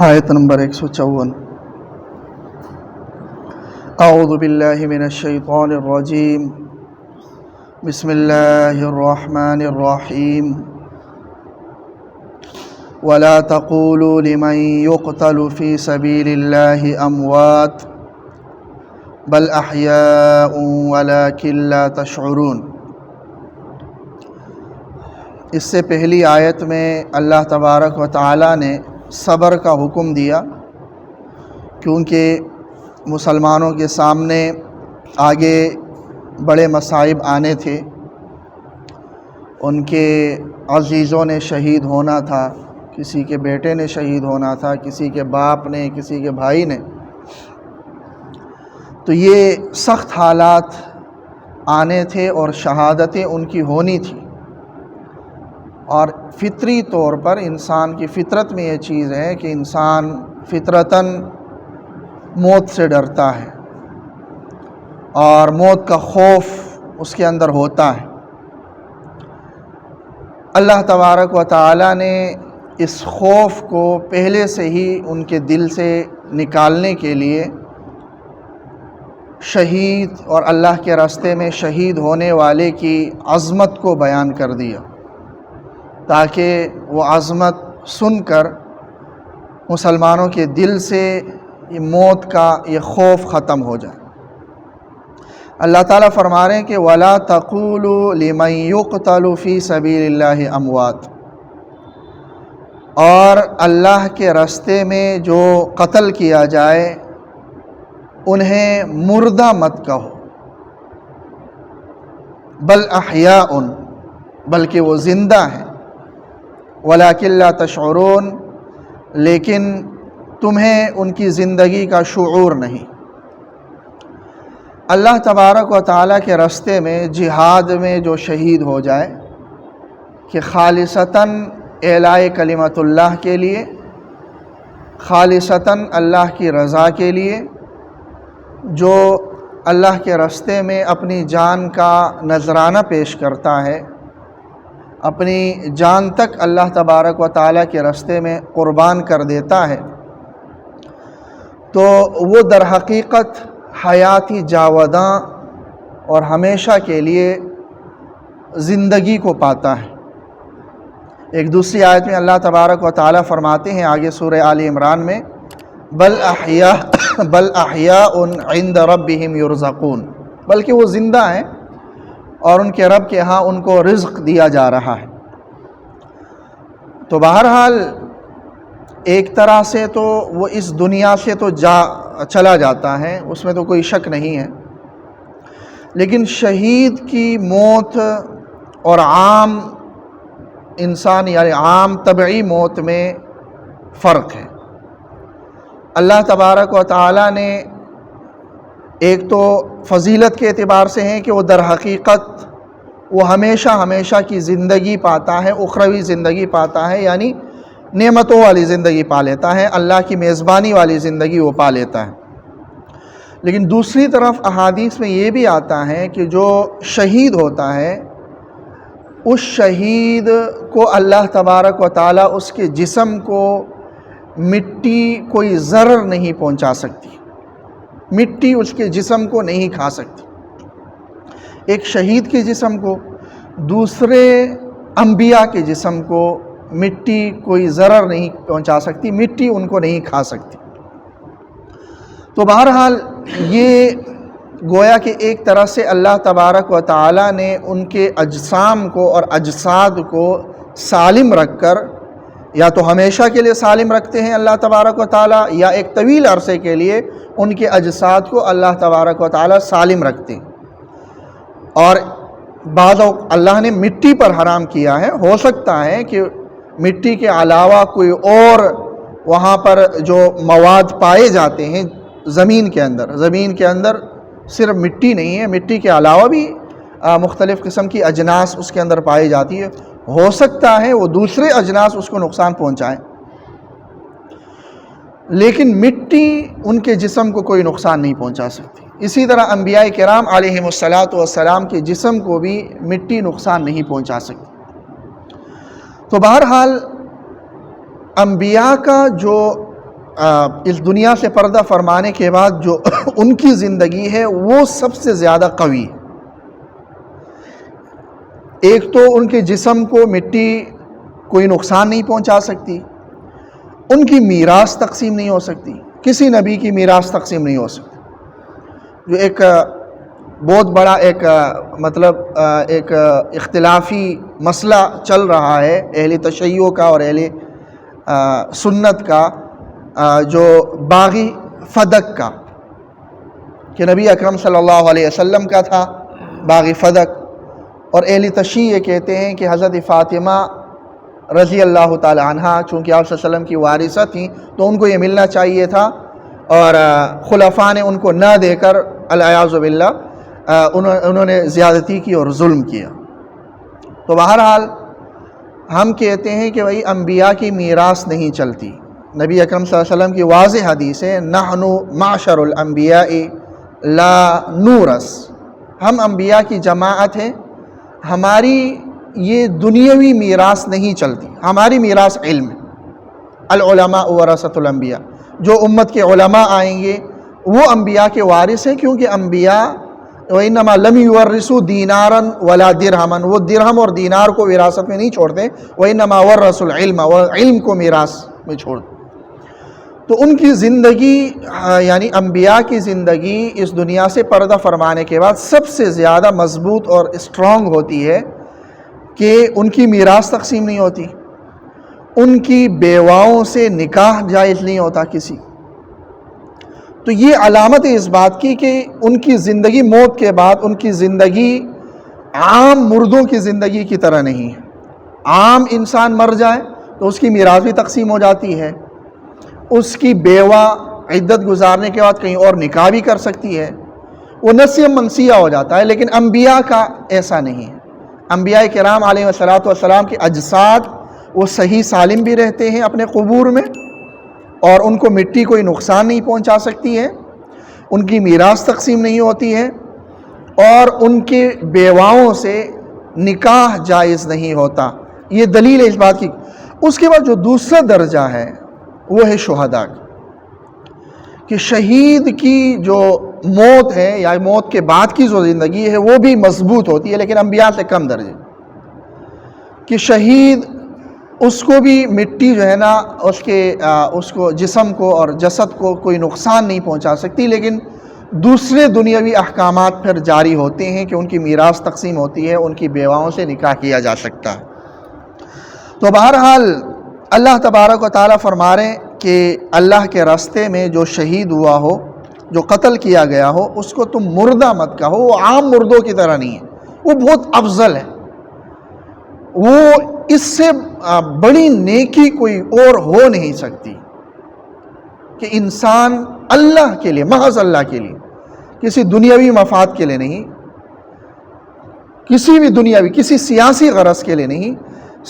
آیت نمبر 154۔ اعوذ باللہ من الشیطان الرجیم، بسم اللہ الرحمن الرحیم۔ ولا تقولوا لمن يقتل في سبيل الله اموات بل احیاء ولكن لا تشعرون۔ اس سے پہلی آیت میں اللہ تبارک و تعالی نے صبر کا حکم دیا، کیونکہ مسلمانوں کے سامنے آگے بڑے مصائب آنے تھے۔ ان کے عزیزوں نے شہید ہونا تھا، کسی کے بیٹے نے شہید ہونا تھا، کسی کے باپ نے، کسی کے بھائی نے۔ تو یہ سخت حالات آنے تھے اور شہادتیں ان کی ہونی تھی، اور فطری طور پر انسان کی فطرت میں یہ چیز ہے کہ انسان فطرتاً موت سے ڈرتا ہے اور موت کا خوف اس کے اندر ہوتا ہے۔ اللہ تبارک و تعالی نے اس خوف کو پہلے سے ہی ان کے دل سے نکالنے کے لیے شہید اور اللہ کے راستے میں شہید ہونے والے کی عظمت کو بیان کر دیا، تاکہ وہ عظمت سن کر مسلمانوں کے دل سے یہ موت کا یہ خوف ختم ہو جائے۔ اللہ تعالیٰ فرما رہے ہیں کہ وَلَا تَقُولُوا لِمَن يُقْتَلُ فِي سَبِيلِ اللَّهِ اموات، اور اللہ کے راستے میں جو قتل کیا جائے انہیں مردہ مت کہو، بل احیاء، بلکہ وہ زندہ ہیں، وَلَكِن لَا تَشْعُرُونَ، لیکن تمہیں ان کی زندگی کا شعور نہیں۔ اللہ تبارک و تعالیٰ کے راستے میں جہاد میں جو شہید ہو جائے کہ خالصتاً اعلاء کلمت اللہ کے لیے، خالصتاً اللہ کی رضا کے لیے، جو اللہ کے راستے میں اپنی جان کا نذرانہ پیش کرتا ہے، اپنی جان تک اللہ تبارک و تعالیٰ کے راستے میں قربان کر دیتا ہے، تو وہ در حقیقت حیاتی جاوداں اور ہمیشہ کے لیے زندگی کو پاتا ہے۔ ایک دوسری آیت میں اللہ تبارک و تعالیٰ فرماتے ہیں آگے سورہ آل عمران میں، بل احیاء عند ربہم یرزقون، بلکہ وہ زندہ ہیں اور ان کے رب کے ہاں ان کو رزق دیا جا رہا ہے۔ تو بہرحال ایک طرح سے تو وہ اس دنیا سے تو چلا جاتا ہے، اس میں تو کوئی شک نہیں ہے، لیکن شہید کی موت اور عام انسان یعنی عام طبعی موت میں فرق ہے۔ اللہ تبارک و تعالیٰ نے ایک تو فضیلت کے اعتبار سے ہیں کہ وہ در حقیقت وہ ہمیشہ کی زندگی پاتا ہے، اخروی زندگی پاتا ہے، یعنی نعمتوں والی زندگی پا لیتا ہے، اللہ کی میزبانی والی زندگی وہ پا لیتا ہے۔ لیکن دوسری طرف احادیث میں یہ بھی آتا ہے کہ جو شہید ہوتا ہے اس شہید کو اللہ تبارک و تعالیٰ اس کے جسم کو مٹی کوئی ضرر نہیں پہنچا سکتی، مٹی اس کے جسم کو نہیں کھا سکتی۔ ایک شہید کے جسم کو، دوسرے انبیاء کے جسم کو مٹی کوئی ضرر نہیں پہنچا سکتی، مٹی ان کو نہیں کھا سکتی۔ تو بہرحال یہ گویا کہ ایک طرح سے اللہ تبارک و تعالیٰ نے ان کے اجسام کو اور اجساد کو سالم رکھ کر، یا تو ہمیشہ کے لیے سالم رکھتے ہیں اللہ تبارک و تعالیٰ، یا ایک طویل عرصے کے لیے ان کے اجساد کو اللہ تبارک و تعالیٰ سالم رکھتے ہیں۔ اور بعض اللہ نے مٹی پر حرام کیا ہے، ہو سکتا ہے کہ مٹی کے علاوہ کوئی اور وہاں پر جو مواد پائے جاتے ہیں زمین کے اندر صرف مٹی نہیں ہے، مٹی کے علاوہ بھی مختلف قسم کی اجناس اس کے اندر پائی جاتی ہے، ہو سکتا ہے وہ دوسرے اجناس اس کو نقصان پہنچائیں، لیکن مٹی ان کے جسم کو کوئی نقصان نہیں پہنچا سکتی۔ اسی طرح انبیاء کرام علیہم السلام کے جسم کو بھی مٹی نقصان نہیں پہنچا سکتی۔ تو بہرحال انبیاء کا جو اس دنیا سے پردہ فرمانے کے بعد جو ان کی زندگی ہے وہ سب سے زیادہ قوی ہے۔ ایک تو ان کے جسم کو مٹی کوئی نقصان نہیں پہنچا سکتی، ان کی میراث تقسیم نہیں ہو سکتی، کسی نبی کی میراث تقسیم نہیں ہو سکتی، جو ایک بہت بڑا ایک اختلافی مسئلہ چل رہا ہے اہل تشیع کا اور اہل سنت کا، جو باغی فدق کا، کہ نبی اکرم صلی اللہ علیہ وسلم کا تھا باغی فدق، اور اہل تشیع یہ کہتے ہیں کہ حضرت فاطمہ رضی اللہ تعالی عنہ چونکہ آپ صلی اللہ علیہ وسلم کی وارثہ تھیں تو ان کو یہ ملنا چاہیے تھا، اور خلفاء نے ان کو نہ دے کر العیاذ باللہ انہوں نے زیادتی کی اور ظلم کیا۔ تو بہرحال ہم کہتے ہیں کہ بھائی انبیاء کی میراث نہیں چلتی۔ نبی اکرم صلی اللہ علیہ وسلم کی واضح حدیث ہے، نحن معشر الانبیاء لا نورث، ہم انبیاء کی جماعت ہیں، ہماری یہ دنیاوی میراث نہیں چلتی، ہماری میراث علم ہے۔ العلماء ورثۃ الانبیاء، جو امت کے علماء آئیں گے وہ انبیاء کے وارث ہیں، کیونکہ انبیاء وَإِنَّمَا لَمْ يُوَرِّثُوا دِينَارًا وَلَا دِرْهَمًا، وہ درہم اور دینار کو وراثت میں نہیں چھوڑتے، وَإِنَّمَا وَرَّثُوا الْعِلْمَ، وہ علم کو میراث میں چھوڑتے۔ تو ان کی زندگی یعنی انبیاء کی زندگی اس دنیا سے پردہ فرمانے کے بعد سب سے زیادہ مضبوط اور اسٹرانگ ہوتی ہے کہ ان کی میراث تقسیم نہیں ہوتی، ان کی بیواؤں سے نکاح جائز نہیں ہوتا کسی۔ تو یہ علامت ہے اس بات کی کہ ان کی زندگی موت کے بعد ان کی زندگی عام مردوں کی زندگی کی طرح نہیں ہے۔ عام انسان مر جائے تو اس کی میراث بھی تقسیم ہو جاتی ہے، اس کی بیوہ عدت گزارنے کے بعد کہیں اور نکاح بھی کر سکتی ہے، وہ نسیہ منسیہ ہو جاتا ہے، لیکن انبیاء کا ایسا نہیں ہے۔ انبیاء کرام علیہ السلام کے اجساد وہ صحیح سالم بھی رہتے ہیں اپنے قبور میں، اور ان کو مٹی کوئی نقصان نہیں پہنچا سکتی ہے، ان کی میراث تقسیم نہیں ہوتی ہے، اور ان کے بیواؤں سے نکاح جائز نہیں ہوتا۔ یہ دلیل ہے اس بات کی۔ اس کے بعد جو دوسرا درجہ ہے وہ ہے شہداء کہ شہید کی جو موت ہے یا موت کے بعد کی جو زندگی ہے وہ بھی مضبوط ہوتی ہے، لیکن انبیاء سے کم درجے، کہ شہید اس کو بھی مٹی جو ہے نا اس کو جسم کو اور جسد کو کوئی نقصان نہیں پہنچا سکتی، لیکن دوسرے دنیاوی احکامات پھر جاری ہوتے ہیں کہ ان کی میراث تقسیم ہوتی ہے، ان کی بیواؤں سے نکاح کیا جا سکتا ہے۔ تو بہرحال اللہ تبارک و تعالیٰ فرما رہے ہیں کہ اللہ کے راستے میں جو شہید ہوا ہو، جو قتل کیا گیا ہو، اس کو تم مردہ مت کہو، وہ عام مردوں کی طرح نہیں ہے، وہ بہت افضل ہے، وہ اس سے بڑی نیکی کوئی اور ہو نہیں سکتی کہ انسان اللہ کے لیے، محض اللہ کے لیے، کسی دنیاوی مفاد کے لیے نہیں، کسی بھی دنیاوی کسی سیاسی غرض کے لیے نہیں،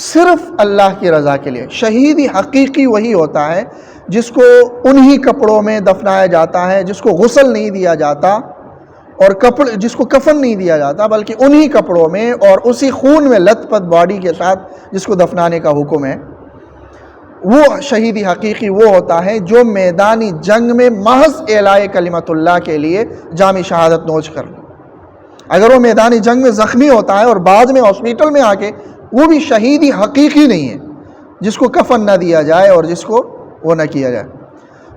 صرف اللہ کی رضا کے لیے۔ شہید حقیقی وہی ہوتا ہے جس کو انہی کپڑوں میں دفنایا جاتا ہے، جس کو غسل نہیں دیا جاتا اور جس کو کفن نہیں دیا جاتا، بلکہ انہی کپڑوں میں اور اسی خون میں لت پت باڈی کے ساتھ جس کو دفنانے کا حکم ہے۔ وہ شہیدی حقیقی وہ ہوتا ہے جو میدانی جنگ میں محض اعلاء کلمت اللہ کے لیے جامع شہادت نوش کر لے۔ اگر وہ میدانی جنگ میں زخمی ہوتا ہے اور بعد میں ہاسپٹل میں آ کے، وہ بھی شہیدی حقیقی نہیں ہے، جس کو کفن نہ دیا جائے اور جس کو وہ نہ کیا جائے۔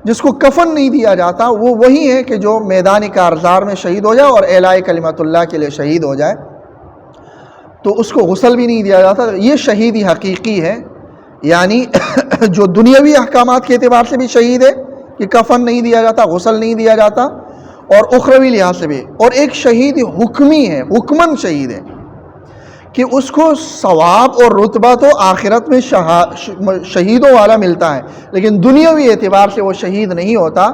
جس کو کفن نہیں دیا جاتا وہ وہی ہے کہ جو میدانی کارزار میں شہید ہو جائے اور اعلاء کلمت اللہ کے لیے شہید ہو جائے، تو اس کو غسل بھی نہیں دیا جاتا۔ یہ شہیدی حقیقی ہے، یعنی جو دنیاوی احکامات کے اعتبار سے بھی شہید ہے کہ کفن نہیں دیا جاتا، غسل نہیں دیا جاتا، اور اخروی لحاظ سے بھی۔ اور ایک شہید حکمی ہے، حکمن شہید ہے کہ اس کو ثواب اور رتبہ تو آخرت میں شہیدوں والا ملتا ہے، لیکن دنیاوی اعتبار سے وہ شہید نہیں ہوتا،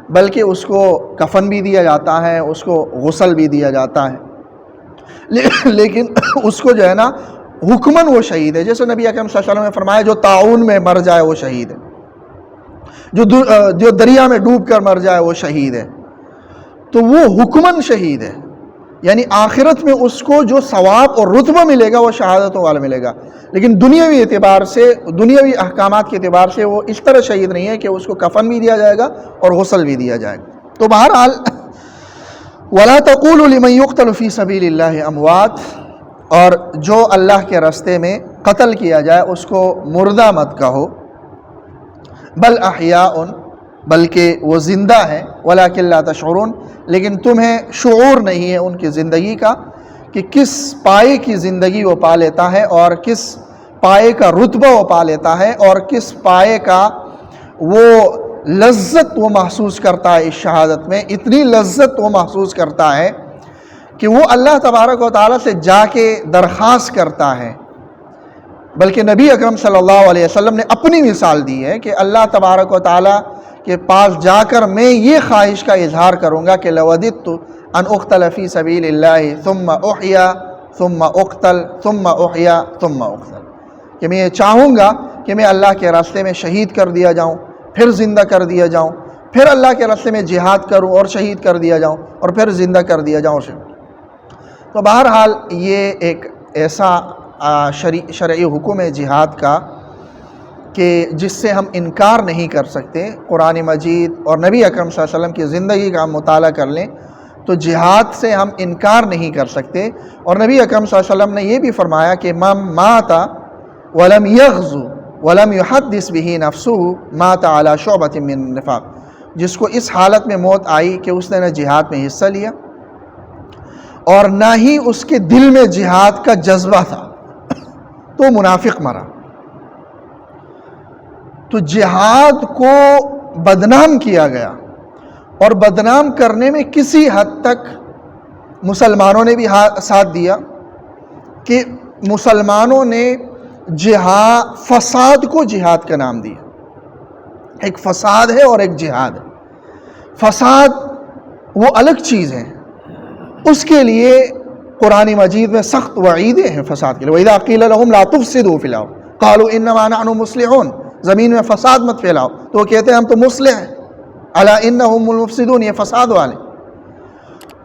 بلکہ اس کو کفن بھی دیا جاتا ہے، اس کو غسل بھی دیا جاتا ہے، لیکن اس کو جو ہے نا حکمن وہ شہید ہے۔ جیسے نبی اکرم صلی اللہ علیہ وسلم نے فرمایا جو طاعون میں مر جائے وہ شہید ہے، جو دریا میں ڈوب کر مر جائے وہ شہید ہے، تو وہ حکمن شہید ہے، یعنی آخرت میں اس کو جو ثواب اور رتبہ ملے گا وہ شہادتوں والا ملے گا، لیکن دنیاوی اعتبار سے، دنیاوی احکامات کے اعتبار سے وہ اس طرح شہید نہیں ہے کہ اس کو کفن بھی دیا جائے گا اور غسل بھی دیا جائے گا۔ تو بہرحال وَلَا تَقُولُوا لِمَنْ يُقْتَلُ فِي سَبِيلِ اللَّهِ أَمْوَاتٌ، اور جو اللہ کے راستے میں قتل کیا جائے اس کو مردہ مت کہو، بل احیاء، بلکہ وہ زندہ ہیں، وَلَٰكِن لَا تَشْعُرُونَ، لیکن تمہیں شعور نہیں ہے ان کی زندگی کا کہ کس پائے کی زندگی وہ پا لیتا ہے اور کس پائے کا رتبہ وہ پا لیتا ہے اور کس پائے کا وہ لذت وہ محسوس کرتا ہے۔ اس شہادت میں اتنی لذت وہ محسوس کرتا ہے کہ وہ اللہ تبارک و تعالیٰ سے جا کے درخواست کرتا ہے۔ بلکہ نبی اکرم صلی اللہ علیہ وسلم نے اپنی مثال دی ہے کہ اللہ تبارک و تعالیٰ کے پاس جا کر میں یہ خواہش کا اظہار کروں گا کہ لوددت ان اقتل فی سبیل اللہ ثم احیا ثم اقتل ثم احیا ثم اقتل، کہ میں یہ چاہوں گا کہ میں اللہ کے راستے میں شہید کر دیا جاؤں، پھر زندہ کر دیا جاؤں، پھر اللہ کے راستے میں جہاد کروں اور شہید کر دیا جاؤں اور پھر زندہ کر دیا جاؤں۔ تو بہرحال یہ ایک ایسا شرعی حکم ہے جہاد کا کہ جس سے ہم انکار نہیں کر سکتے۔ قرآن مجید اور نبی اکرم صلی اللہ علیہ وسلم کی زندگی کا ہم مطالعہ کر لیں تو جہاد سے ہم انکار نہیں کر سکتے۔ اور نبی اکرم صلی اللہ علیہ وسلم نے یہ بھی فرمایا کہ من مات ولم یغزو ولم یحدث به نفسه مات علی شعبۃ من النفاق، جس کو اس حالت میں موت آئی کہ اس نے نہ جہاد میں حصہ لیا اور نہ ہی اس کے دل میں جہاد کا جذبہ تھا، تو منافق مرا۔ تو جہاد کو بدنام کیا گیا، اور بدنام کرنے میں کسی حد تک مسلمانوں نے بھی ساتھ دیا کہ مسلمانوں نے فساد کو جہاد کا نام دیا۔ ایک فساد ہے اور ایک جہاد ہے۔ فساد وہ الگ چیز ہے، اس کے لیے قرآن مجید میں سخت وعیدیں ہیں فساد کے لیے۔ وَإِذَا قِيلَ لَهُمْ لَا تُفْسِدُوا فِي الْأَرْضِ قَالُوا إِنَّمَا نَحْنُ مُصْلِحُونَ، زمین میں فساد مت پھیلاؤ، تو وہ کہتے ہیں ہم تو مصلح ہیں، أَلَا إِنَّهُمُ الْمُفْسِدُونَ، یہ فساد والے۔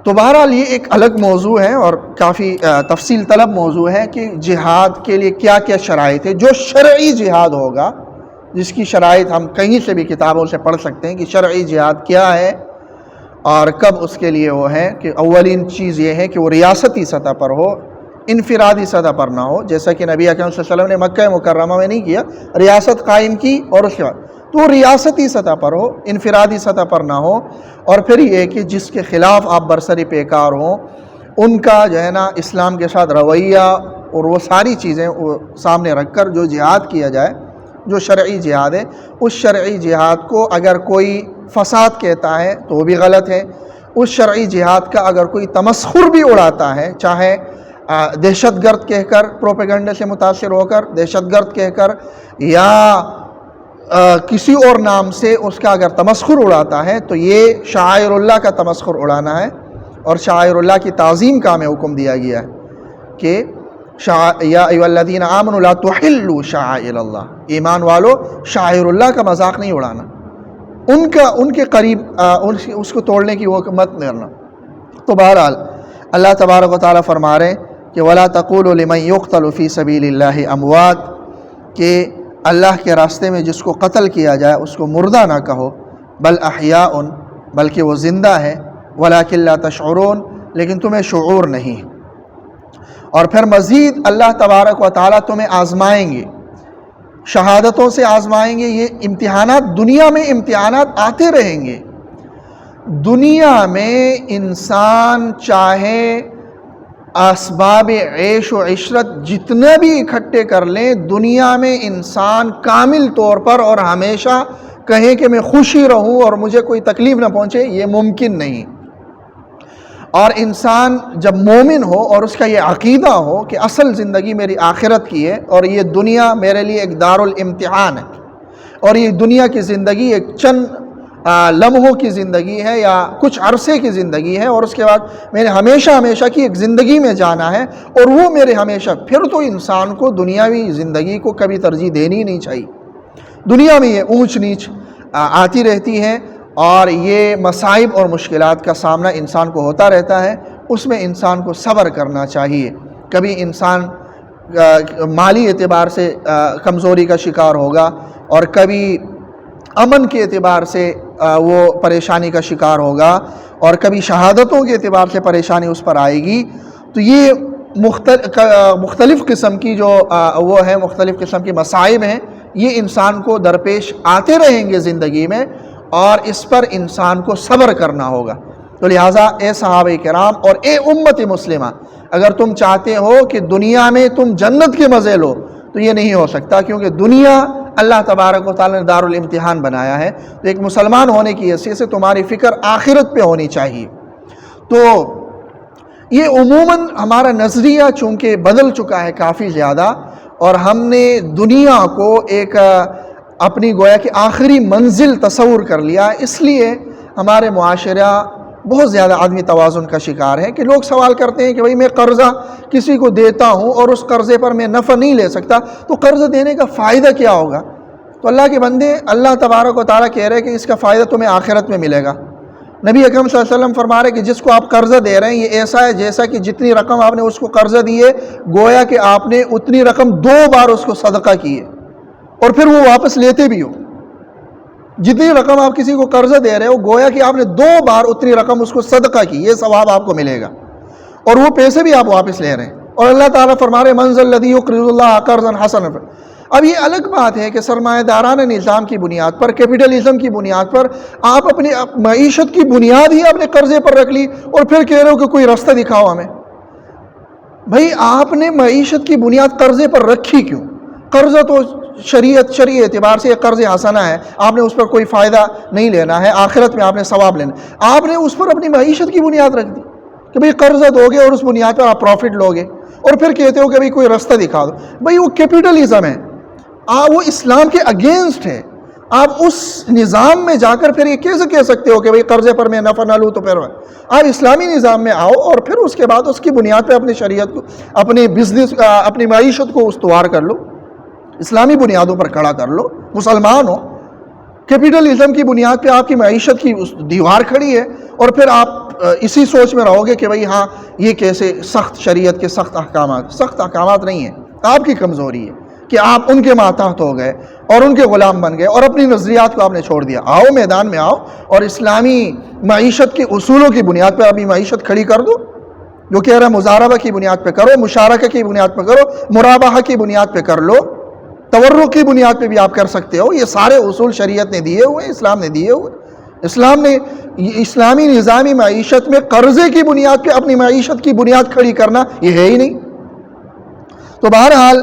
تو بہرحال یہ ایک الگ موضوع ہے اور کافی تفصیل طلب موضوع ہے کہ جہاد کے لیے کیا کیا شرائط ہے۔ جو شرعی جہاد ہوگا، جس کی شرائط ہم کہیں سے بھی کتابوں سے پڑھ سکتے ہیں کہ شرعی جہاد کیا ہے اور کب اس کے لیے وہ ہے، کہ اولین چیز یہ ہے کہ وہ ریاستی سطح پر ہو، انفرادی سطح پر نہ ہو، جیسا کہ نبی اکرم صلی اللہ علیہ وسلم نے مکہ مکرمہ میں نہیں کیا، ریاست قائم کی اور اس کے بعد تو ریاستی سطح پر ہو، انفرادی سطح پر نہ ہو۔ اور پھر یہ کہ جس کے خلاف آپ برسری پیکار ہوں ان کا جو ہے نا اسلام کے ساتھ رویہ اور وہ ساری چیزیں وہ سامنے رکھ کر جو جہاد کیا جائے، جو شرعی جہاد ہے، اس شرعی جہاد کو اگر کوئی فساد کہتا ہے تو وہ بھی غلط ہے۔ اس شرعی جہاد کا اگر کوئی تمسخر بھی اڑاتا ہے، چاہے دہشت گرد کہہ کر، پروپیگنڈے سے متاثر ہو کر دہشت گرد کہہ کر، یا کسی اور نام سے اس کا اگر تمسخر اڑاتا ہے، تو یہ شعائر اللہ کا تمسخر اڑانا ہے، اور شعائر اللہ کی تعظیم کا ہمیں حکم دیا گیا ہے کہ یا ایھا الذین آمنوا لا تحلوا شعائر اللہ، ایمان والو شعائر اللہ کا مذاق نہیں اڑانا، ان کے قریب اس کو توڑنے کی وہ مت کرنا۔ تو بہرحال اللہ تبارک و تعالیٰ فرما رہے ہیں کہ وَلَا تَقُولُوا لِمَنْ يُقْتَلُ فِي سَبِيلِ اللَّهِ أَمْوَاتٌ، کہ اللہ کے راستے میں جس کو قتل کیا جائے اس کو مردہ نہ کہو، بل احیاء، بلکہ وہ زندہ ہے، وَلَٰكِن لَا تَشْعُرُونَ، لیکن تمہیں شعور نہیں۔ اور پھر مزید اللہ تبارک و تعالیٰ تمہیں آزمائیں گے، شہادتوں سے آزمائیں گے۔ یہ امتحانات دنیا میں امتحانات آتے رہیں گے۔ دنیا میں انسان چاہے اسباب عیش و عشرت جتنے بھی اکٹھے کر لیں، دنیا میں انسان کامل طور پر اور ہمیشہ کہے کہ میں خوشی رہوں اور مجھے کوئی تکلیف نہ پہنچے، یہ ممکن نہیں۔ اور انسان جب مومن ہو اور اس کا یہ عقیدہ ہو کہ اصل زندگی میری آخرت کی ہے اور یہ دنیا میرے لیے ایک دارالامتحان ہے، اور یہ دنیا کی زندگی ایک چند لمحوں کی زندگی ہے یا کچھ عرصے کی زندگی ہے، اور اس کے بعد میں نے ہمیشہ کی ایک زندگی میں جانا ہے، اور وہ میرے ہمیشہ، پھر تو انسان کو دنیاوی زندگی کو کبھی ترجیح دینی نہیں چاہیے۔ دنیا میں یہ اونچ نیچ آتی رہتی ہے اور یہ مصائب اور مشکلات کا سامنا انسان کو ہوتا رہتا ہے، اس میں انسان کو صبر کرنا چاہیے۔ کبھی انسان مالی اعتبار سے کمزوری کا شکار ہوگا، اور کبھی امن کے اعتبار سے وہ پریشانی کا شکار ہوگا، اور کبھی شہادتوں کے اعتبار سے پریشانی اس پر آئے گی۔ تو یہ مختلف قسم کی جو وہ ہے، مختلف قسم کی مصائب ہیں، یہ انسان کو درپیش آتے رہیں گے زندگی میں، اور اس پر انسان کو صبر کرنا ہوگا۔ تو لہٰذا اے صحابہ کرام اور اے امت مسلمہ، اگر تم چاہتے ہو کہ دنیا میں تم جنت کے مزے لو تو یہ نہیں ہو سکتا، کیونکہ دنیا اللہ تبارک و تعالیٰ نے دار الامتحان بنایا ہے۔ تو ایک مسلمان ہونے کی حیثیت سے تمہاری فکر آخرت پہ ہونی چاہیے۔ تو یہ عموماً ہمارا نظریہ چونکہ بدل چکا ہے کافی زیادہ، اور ہم نے دنیا کو ایک اپنی گویا کہ آخری منزل تصور کر لیا، اس لیے ہمارے معاشرہ بہت زیادہ عدم توازن کا شکار ہے کہ لوگ سوال کرتے ہیں کہ بھئی میں قرضہ کسی کو دیتا ہوں اور اس قرضے پر میں نفع نہیں لے سکتا، تو قرض دینے کا فائدہ کیا ہوگا؟ تو اللہ کے بندے، اللہ تبارک و تعالیٰ کہہ رہے ہیں کہ اس کا فائدہ تمہیں آخرت میں ملے گا۔ نبی اکرم صلی اللہ علیہ وسلم فرما رہے کہ جس کو آپ قرضہ دے رہے ہیں یہ ایسا ہے جیسا کہ جتنی رقم آپ نے اس کو قرضہ دی ہے، گویا کہ آپ نے اتنی رقم 2 بار اس کو صدقہ کی ہے، اور پھر وہ واپس لیتے بھی ہو۔ جتنی رقم آپ کسی کو قرضہ دے رہے ہو، گویا کہ آپ نے 2 بار اتنی رقم اس کو صدقہ کی، یہ ثواب آپ کو ملے گا، اور وہ پیسے بھی آپ واپس لے رہے ہیں۔ اور اللہ تعالیٰ فرما رہے من ذا الذی یقرض اللہ قرضا حسنا۔ اب یہ الگ بات ہے کہ سرمایہ دارانہ نظام کی بنیاد پر، کیپٹلزم کی بنیاد پر آپ اپنی معیشت کی بنیاد ہی اپنے قرضے پر رکھ لی، اور پھر کہہ رہے ہو کہ کوئی رستہ دکھاؤ ہمیں۔ بھئی آپ نے معیشت کی بنیاد قرضے پر رکھی کیوں؟ قرضہ تو شرعی اعتبار سے یہ قرض حسنہ ہے، آپ نے اس پر کوئی فائدہ نہیں لینا ہے، آخرت میں آپ نے ثواب لینا۔ آپ نے اس پر اپنی معیشت کی بنیاد رکھ دی کہ بھئی قرضہ دو گے اور اس بنیاد پر آپ پروفٹ لو گے، اور پھر کہتے ہو کہ بھئی کوئی رستہ دکھا دو۔ بھئی وہ کیپٹلزم ہے، وہ اسلام کے اگینسٹ ہے۔ آپ اس نظام میں جا کر پھر یہ کیسے کہہ سکتے ہو کہ بھئی قرضے پر میں نفع نہ لوں؟ تو پھر آپ اسلامی نظام میں آؤ، اور پھر اس کے بعد اس کی بنیاد پہ اپنی شریعت کو، اپنی بزنس، اپنی معیشت کو استوار کر لو، اسلامی بنیادوں پر کھڑا کر لو، مسلمان ہو۔ کیپٹلزم کی بنیاد پہ آپ کی معیشت کی دیوار کھڑی ہے، اور پھر آپ اسی سوچ میں رہو گے کہ بھئی ہاں یہ کیسے سخت شریعت کے سخت احکامات نہیں ہیں، آپ کی کمزوری ہے کہ آپ ان کے ماتحت ہو گئے اور ان کے غلام بن گئے، اور اپنی نظریات کو آپ نے چھوڑ دیا۔ آؤ میدان میں آؤ، اور اسلامی معیشت کے اصولوں کی بنیاد پہ اپنی معیشت کھڑی کر دو، جو کہہ رہا ہے مضاربہ کی بنیاد پہ کرو، مشارکہ کی بنیاد پہ کرو، مرابحہ کی بنیاد پہ کر لو، تورق کی بنیاد پہ بھی آپ کر سکتے ہو۔ یہ سارے اصول شریعت نے دیے ہوئے، اسلام نے دیے ہوئے۔ اسلام نے اسلامی نظامی معیشت میں قرضے کی بنیاد پہ اپنی معیشت کی بنیاد کھڑی کرنا یہ ہے ہی نہیں۔ تو بہرحال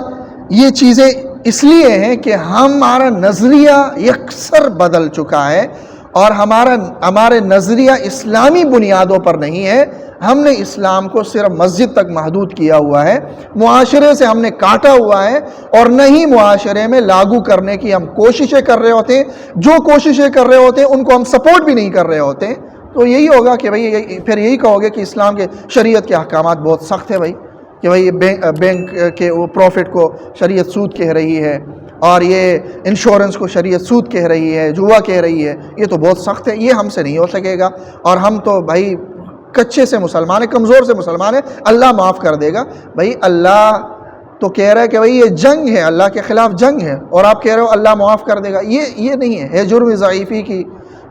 یہ چیزیں اس لیے ہیں کہ ہمارا نظریہ یکسر بدل چکا ہے، اور ہمارے نظریہ اسلامی بنیادوں پر نہیں ہے۔ ہم نے اسلام کو صرف مسجد تک محدود کیا ہوا ہے، معاشرے سے ہم نے کاٹا ہوا ہے، اور نہ ہی معاشرے میں لاگو کرنے کی ہم کوششیں کر رہے ہوتے ہیں۔ جو کوششیں کر رہے ہوتے ہیں ان کو ہم سپورٹ بھی نہیں کر رہے ہوتے، تو یہی ہوگا کہ بھئی پھر یہی کہو گے کہ اسلام کے شریعت کے احکامات بہت سخت ہے، بھئی کہ بھئی بینک کے وہ پروفٹ کو شریعت سود کہہ رہی ہے، اور یہ انشورنس کو شریعت سود کہہ رہی ہے، جوا کہہ رہی ہے، یہ تو بہت سخت ہے، یہ ہم سے نہیں ہو سکے گا، اور ہم تو بھائی کچے سے مسلمان ہیں، کمزور سے مسلمان ہیں، اللہ معاف کر دے گا۔ بھائی اللہ تو کہہ رہا ہے کہ بھئی یہ جنگ ہے، اللہ کے خلاف جنگ ہے، اور آپ کہہ رہے ہو اللہ معاف کر دے گا، یہ نہیں ہے۔ جرم ضعیفی کی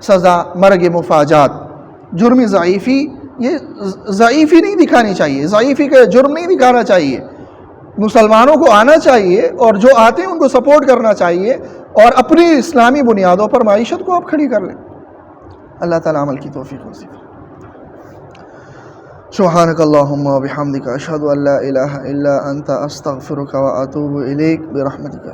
سزا مرگ مفاجات۔ جرم ضعیفی، یہ ضعیفی نہیں دکھانی چاہیے، ضعیفی کا جرم نہیں دکھانا چاہیے۔ مسلمانوں کو آنا چاہیے، اور جو آتے ہیں ان کو سپورٹ کرنا چاہیے، اور اپنی اسلامی بنیادوں پر معیشت کو آپ کھڑی کر لیں۔ اللہ تعالیٰ عمل کی توفیق نصیب کرے۔ سبحانک اللہم و بحمدک، اشہد ان لا الہ الا انت، استغفرک و اتوب الیک، برحمتک۔